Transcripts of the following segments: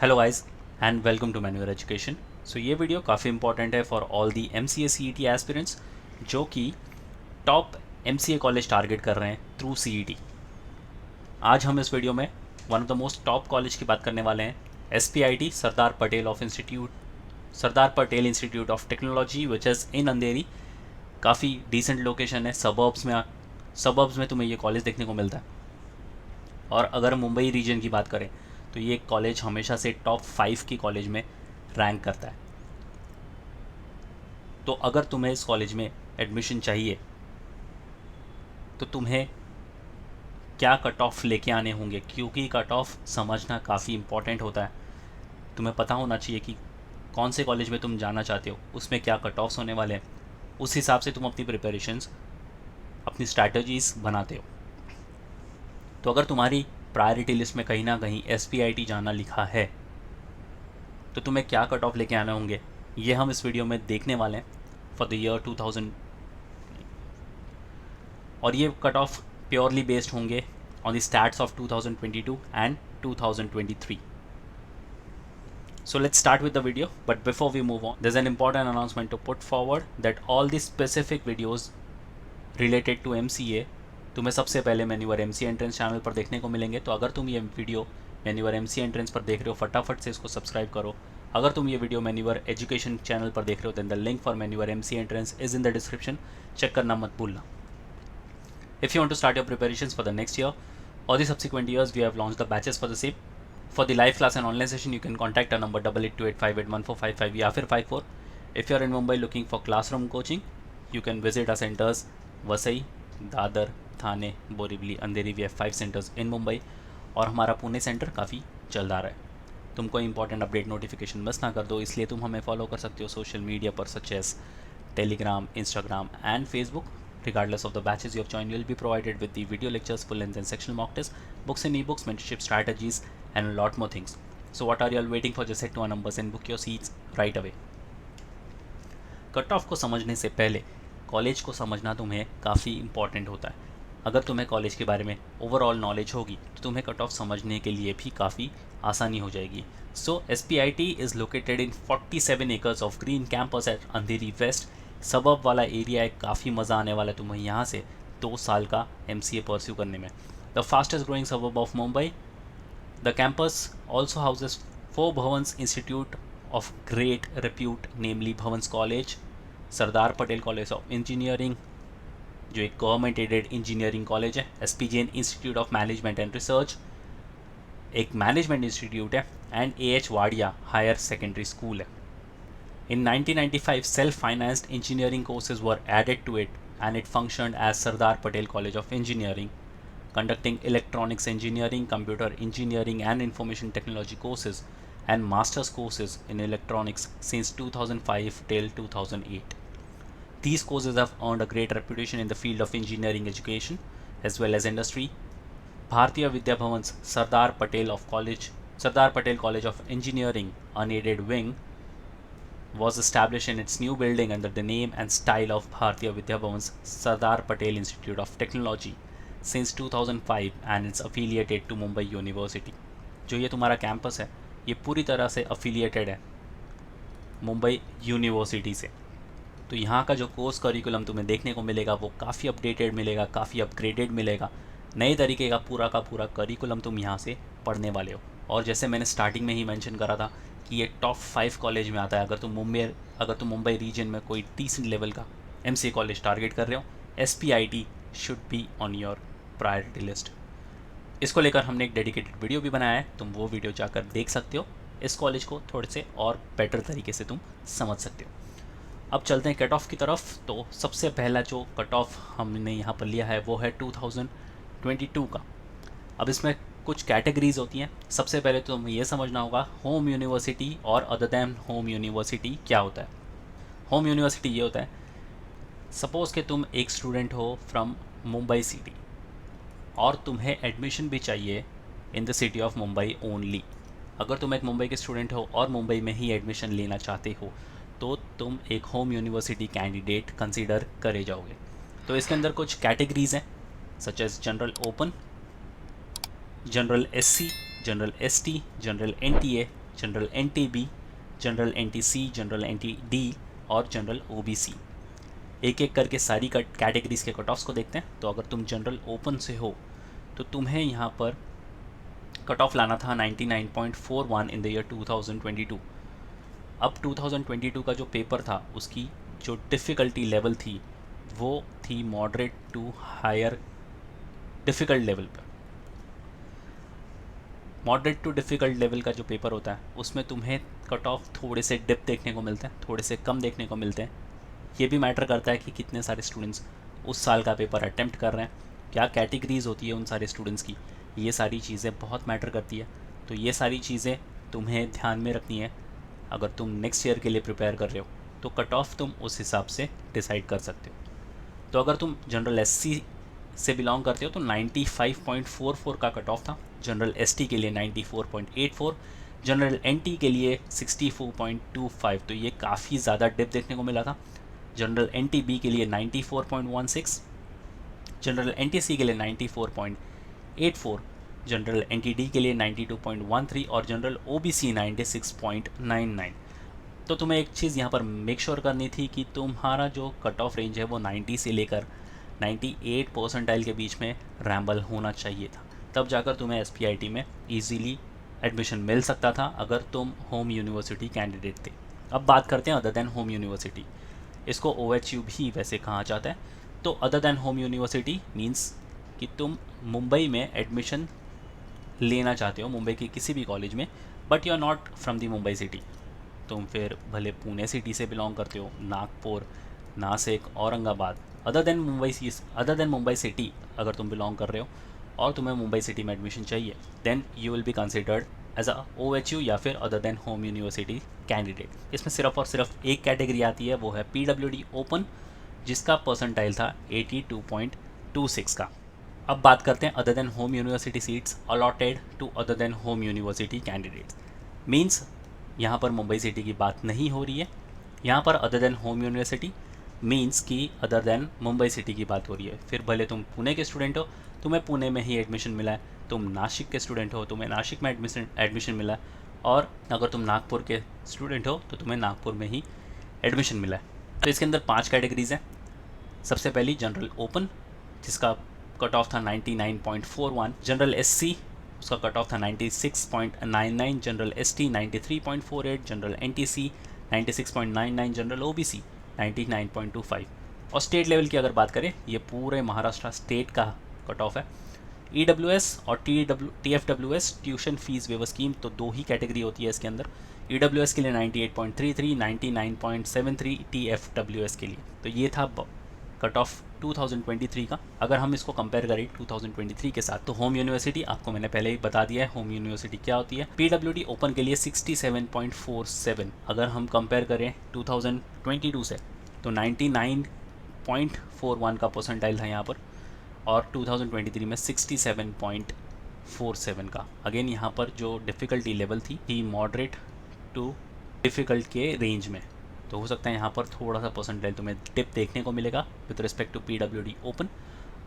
Hello guys and welcome to मैन्यूअर education. So ये video काफ़ी इंपॉर्टेंट है for all the MCA CET aspirants जो कि टॉप MCA कॉलेज टारगेट कर रहे हैं थ्रू CET। आज हम इस वीडियो में one of the most top college की बात करने वाले हैं, SPIT Sardar Patel Institute of Technology which is in Andheri. काफ़ी डिसेंट लोकेशन है, सबर्ब्स में तुम्हें ये कॉलेज देखने को मिलता है। और अगर मुंबई रीजन की बात करें तो ये कॉलेज हमेशा से टॉप 5 की कॉलेज में रैंक करता है। तो अगर तुम्हें इस कॉलेज में एडमिशन चाहिए तो तुम्हें क्या कट ऑफ लेके आने होंगे, क्योंकि कट ऑफ समझना काफ़ी इम्पॉर्टेंट होता है। तुम्हें पता होना चाहिए कि कौन से कॉलेज में तुम जाना चाहते हो, उसमें क्या कट ऑफ्स होने वाले हैं। उस हिसाब से तुम अपनी प्रिपरेशंस, अपनी स्ट्रैटेजीज बनाते हो। तो अगर तुम्हारी प्रायोरिटी लिस्ट में कहीं ना कहीं SPIT जाना लिखा है तो तुम्हें क्या कट ऑफ लेके आने होंगे, ये हम इस वीडियो में देखने वाले हैं फॉर द ईयर 2000। और ये कट ऑफ प्योरली बेस्ड होंगे on the stats of 2022 and 2023। So let's start with the video, but before we move on, there's an important announcement to put forward that all the specific videos related to MCA तुम्हें सबसे पहले manure MCA entrance channel पर देखने को मिलेंगे। तो अगर तुम ये वीडियो मैन्यूअर MCA एंट्रेंस पर देख रहे हो, फटाफट से इसको सब्सक्राइब करो। अगर तुम ये वीडियो मैन्यूअर एजुकेशन चैनल पर देख रहे हो, देन द लिंक फॉर मैन्यूअर MCA entrance is in the description, check करना मत भूलना। If you want to start your preparations for the next year or the subsequent years, we have launched the batches for the same. For the live class and online session, you can contact our number 8828581455 या फिर 54. If you are in Mumbai looking for classroom coaching, you can visit our centers Vasai, Dadar, Thane, Borivali, Andheri. We have 5 centres in Mumbai और हमारा Pune centre काफ़ी चल रहा है। तुमको important update notification miss ना कर दो, इसलिए तुम हमें फॉलो कर सकते हो सोशल मीडिया पर, such as Telegram, Instagram and Facebook. Regardless of the batches you have joined, you'll be provided with the video lectures, full length and sectional mock tests, books and ebooks, mentorship strategies, and a lot more things. So what are you all waiting for? Just head to our numbers and book your seats right away. Cut off को समझने से पहले college को समझना तुम्हें काफ़ी important होता है। अगर तुम्हें कॉलेज के बारे में ओवरऑल नॉलेज होगी तो तुम्हें कट ऑफ समझने के लिए भी काफ़ी आसानी हो जाएगी। So SPIT is located in 47 acres of green campus at Andheri west. Suburb वाला एरिया है, काफ़ी मज़ा आने वाला है तुम्हें यहाँ से 2 साल का MCA परस्यू करने में। The fastest growing suburb of Mumbai. The campus also houses 4 Bhavan's institute of great repute, namely Bhavan's college, Sardar Patel college of engineering जो एक गवर्नमेंट एडेड इंजीनियरिंग कॉलेज है, SP Jain institute of management and research एक मैनेजमेंट इंस्टीट्यूट है, and AH Wadia higher secondary school है। In 1995, self-financed engineering courses were added to it and it functioned as Sardar Patel College of Engineering, conducting electronics engineering, computer engineering and information technology courses and master's courses in electronics since 2005 till 2008. These courses have earned a great reputation in the field of engineering education as well as industry. Bharatiya Vidya Bhavan's Sardar Patel College of Engineering unaided wing was established in its new building under the name and style of Bharatiya Vidya Bhavan's Sardar Patel Institute of Technology since 2005 and it's affiliated to Mumbai University. जो ये तुम्हारा campus है ये पूरी तरह से affiliated है Mumbai university से। तो यहाँ का जो कोर्स करिकुलम तुम्हें देखने को मिलेगा वो काफ़ी अपडेटेड मिलेगा, काफ़ी अपग्रेडेड मिलेगा। नए तरीके का पूरा करिकुलम तुम यहाँ से पढ़ने वाले हो। और जैसे मैंने स्टार्टिंग में ही मेंशन करा था कि ये टॉप 5 कॉलेज में आता है। अगर तुम मुंबई रीजन में कोई डिसेंट लेवल का MCA कॉलेज टारगेट कर रहे हो, SPIT should be on your priority list. इसको लेकर हमने एक डेडिकेटेड वीडियो भी बनाया है, तुम वो वीडियो जाकर देख सकते हो। इस कॉलेज को थोड़े से और बेटर तरीके से तुम समझ सकते हो। अब चलते हैं कट ऑफ की तरफ। तो सबसे पहला जो कट ऑफ हमने यहाँ पर लिया है वो है 2022 का। अब इसमें कुछ कैटेगरीज होती हैं। सबसे पहले तो हमें ये समझना होगा होम यूनिवर्सिटी और अदर दैन होम यूनिवर्सिटी क्या होता है। होम यूनिवर्सिटी ये होता है, सपोज़ कि तुम एक स्टूडेंट हो फ्रॉम मुंबई सिटी और तुम्हें एडमिशन भी चाहिए in the city of Mumbai only. अगर तुम एक मुंबई के स्टूडेंट हो और मुंबई में ही एडमिशन लेना चाहते हो तो तुम एक होम यूनिवर्सिटी कैंडिडेट कंसीडर करे जाओगे। तो इसके अंदर कुछ कैटेगरीज हैं, such as general open, general SC, general ST, general NTA, general NTB, general NTC, general NTD और जनरल OBC। एक एक करके सारी कैटेगरीज के कट ऑफ्स को देखते हैं। तो अगर तुम जनरल ओपन से हो तो तुम्हें यहाँ पर कट ऑफ लाना था 99.41 इन द ईयर 2022। अब 2022 का जो पेपर था उसकी जो डिफ़िकल्टी लेवल थी वो थी moderate to higher difficult level पर। मॉडरेट टू डिफ़िकल्ट लेवल का जो पेपर होता है उसमें तुम्हें कट ऑफ थोड़े से डिप देखने को मिलते हैं, थोड़े से कम देखने को मिलते हैं। ये भी मैटर करता है कि कितने सारे स्टूडेंट्स उस साल का पेपर अटेम्प्ट कर रहे हैं, क्या कैटेगरीज होती है उन सारे स्टूडेंट्स की, ये सारी चीज़ें बहुत मैटर करती है। तो ये सारी चीज़ें तुम्हें ध्यान में रखनी है। अगर तुम नेक्स्ट ईयर के लिए प्रिपेयर कर रहे हो तो कट ऑफ तुम उस हिसाब से डिसाइड कर सकते हो। तो अगर तुम जनरल SC से बिलोंग करते हो तो 95.44 का कट ऑफ था, जनरल ST के लिए 94.84, जनरल NT के लिए 64.25। तो ये काफ़ी ज़्यादा डिप देखने को मिला था। जनरल NTB के लिए 94.16, जनरल NTC के लिए 94.84, जनरल NTD के लिए 92.13 और जनरल OBC 96.99। तो तुम्हें एक चीज़ यहाँ पर मेक श्योर करनी थी कि तुम्हारा जो कट ऑफ रेंज है वो 90 से लेकर 98 परसेंटाइल के बीच में रैम्बल होना चाहिए था, तब जाकर तुम्हें SPIT में ईजीली एडमिशन मिल सकता था अगर तुम होम यूनिवर्सिटी कैंडिडेट थे। अब बात करते हैं अदर देन होम यूनिवर्सिटी। इसको OHU भी वैसे कहा जाता है। तो other than home university means कि तुम मुंबई में एडमिशन लेना चाहते हो, मुंबई के किसी भी कॉलेज में, but you are not from the Mumbai city. तुम फिर भले पुणे सिटी से बिलोंग करते हो, Nagpur, Nashik, Aurangabad, other than Mumbai city अगर तुम बिलोंग कर रहे हो और तुम्हें मुंबई सिटी में एडमिशन चाहिए, then you will be considered as a OHU या फिर other than home university candidate. इसमें सिर्फ और सिर्फ एक कैटेगरी आती है, वो है PWD ओपन, जिसका परसेंटाइल था 82.26 का। अब बात करते हैं other than home university seats allotted to other than home university candidates. Means यहाँ पर मुंबई सिटी की बात नहीं हो रही है, यहाँ पर other than home university means कि अदर देन मुंबई सिटी की बात हो रही है। फिर भले तुम पुणे के स्टूडेंट हो, तुम्हें पुणे में ही एडमिशन मिला है, तुम नासिक के स्टूडेंट हो, तुम्हें नासिक में एडमिशन मिला है, और अगर तुम नागपुर के स्टूडेंट हो तो तुम्हें नागपुर में ही एडमिशन मिला है। तो इसके अंदर 5 कैटेगरीज हैं। सबसे पहली जनरल ओपन, जिसका कट ऑफ था 99.41, जनरल SC उसका कट ऑफ था 96.99, general ST 93.48, general NTC 96.99, general OBC 99.25। और स्टेट लेवल की अगर बात करें, ये पूरे महाराष्ट्र स्टेट का कट ऑफ है। EWS और TFWS tuition fee waiver scheme, तो 2 ही कैटेगरी होती है इसके अंदर। EWS के लिए 98.33, 99.73 TFWS के लिए। तो ये था कट ऑफ 2023 का। अगर हम इसको कंपेयर करें 2023 के साथ, तो होम यूनिवर्सिटी आपको मैंने पहले ही बता दिया है होम यूनिवर्सिटी क्या होती है। PWD ओपन के लिए 67.47। अगर हम कंपेयर करें 2022 से तो 99.41 का परसेंटाइल था यहाँ पर, और 2023 में 67.47 का। अगेन यहाँ पर जो डिफ़िकल्टी लेवल थी मॉडरेट टू डिफ़िकल्ट के रेंज में, तो हो सकता है यहाँ पर थोड़ा सा परसेंटाइल तुम्हें टिप देखने को मिलेगा with respect to PWD open.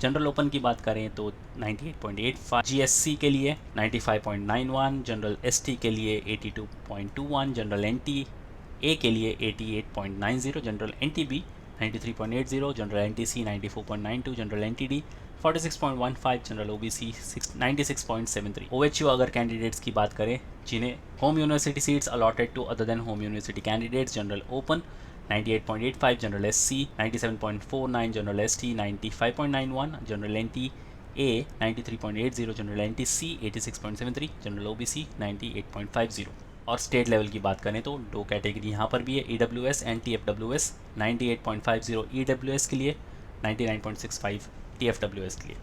General open की बात करें तो 98.85, GSC के लिए 95.91, जनरल ST के लिए 82.21, जनरल NTA के लिए 88.90, general NTB 93.80, general NTC 94.92, general NTD 46.15, general OBC 96.73। OHU अगर कैंडिडेट्स की बात करें जिन्हें home university seats allotted to other than home university candidates, general open 98.85, general SC 97.49, general ST 95.91, general NTA 93.80, general NTC 86.73, general OBC 98.50। और state level की बात करें तो 2 कैटेगरी यहाँ पर भी है, EWS एंड TFWS 98.50 EWS के लिए, 99.65 TFWS के लिए।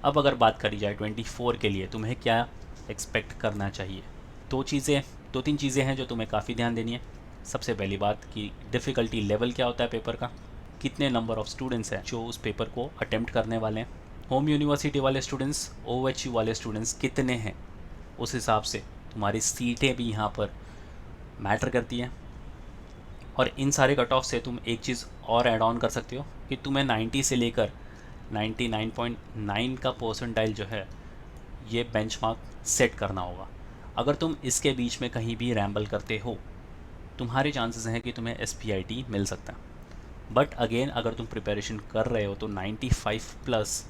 अब अगर बात करी जाए 24 के लिए तुम्हें क्या एक्सपेक्ट करना चाहिए, 2-3 चीज़ें हैं जो तुम्हें काफ़ी ध्यान देनी है। सबसे पहली बात कि डिफ़िकल्टी लेवल क्या होता है पेपर का, कितने नंबर ऑफ़ स्टूडेंट्स हैं जो उस पेपर को अटेम्प्ट करने वाले हैं, होम यूनिवर्सिटी वाले स्टूडेंट्स, OHU वाले स्टूडेंट्स कितने हैं, उस हिसाब से तुम्हारी सीटें भी यहाँ पर मैटर करती हैं। और इन सारे कट ऑफ से तुम एक चीज़ और ऐड ऑन कर सकते हो कि तुम्हें 90 से लेकर 99.9 का परसेंटाइल जो है ये बेंचमार्क सेट करना होगा। अगर तुम इसके बीच में कहीं भी रैम्बल करते हो, तुम्हारे चांसेस हैं कि तुम्हें SPIT मिल सकता है। बट अगेन अगर तुम प्रिपरेशन कर रहे हो तो 95 प्लस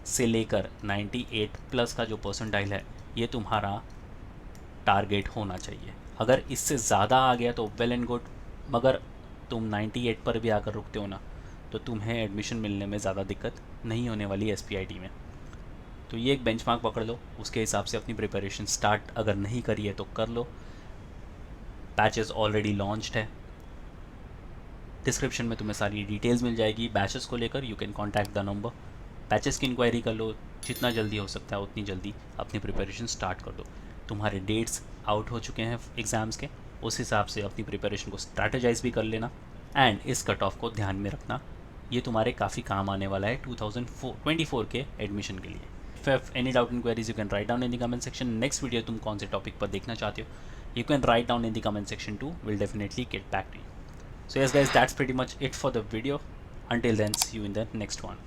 से लेकर 98 प्लस का जो परसेंटाइल है ये तुम्हारा टारगेट होना चाहिए। अगर इससे ज़्यादा आ गया तो वेल एंड गुड, मगर तुम 98 पर भी आकर रुकते हो ना, तो तुम्हें एडमिशन मिलने में ज़्यादा दिक्कत नहीं होने वाली SPIT में। तो ये एक बेंचमार्क पकड़ लो, उसके हिसाब से अपनी प्रिपरेशन स्टार्ट अगर नहीं करी है तो कर लो। बैचेस ऑलरेडी लॉन्च्ड है, डिस्क्रिप्शन में तुम्हें सारी डिटेल्स मिल जाएगी बैचेस को लेकर। You can contact the number, batches की इंक्वायरी कर लो, जितना जल्दी हो सकता है उतनी जल्दी अपनी प्रिपरेशन स्टार्ट कर दो। तुम्हारे डेट्स आउट हो चुके हैं एग्ज़ाम्स के, उस हिसाब से अपनी प्रिपरेशन को स्ट्रैटेजाइज भी कर लेना। एंड इस कट ऑफ को ध्यान में रखना, ये तुम्हारे काफ़ी काम आने वाला है 2024 के एडमिशन के लिए। If have any doubt in queries you can write down in the comment section. Next video तुम कौन से टॉपिक पर देखना चाहते हो, you can write down in the comment section too, will definitely get back to you. So yes guys, that's pretty much it for the video. Until then, see you in the next one.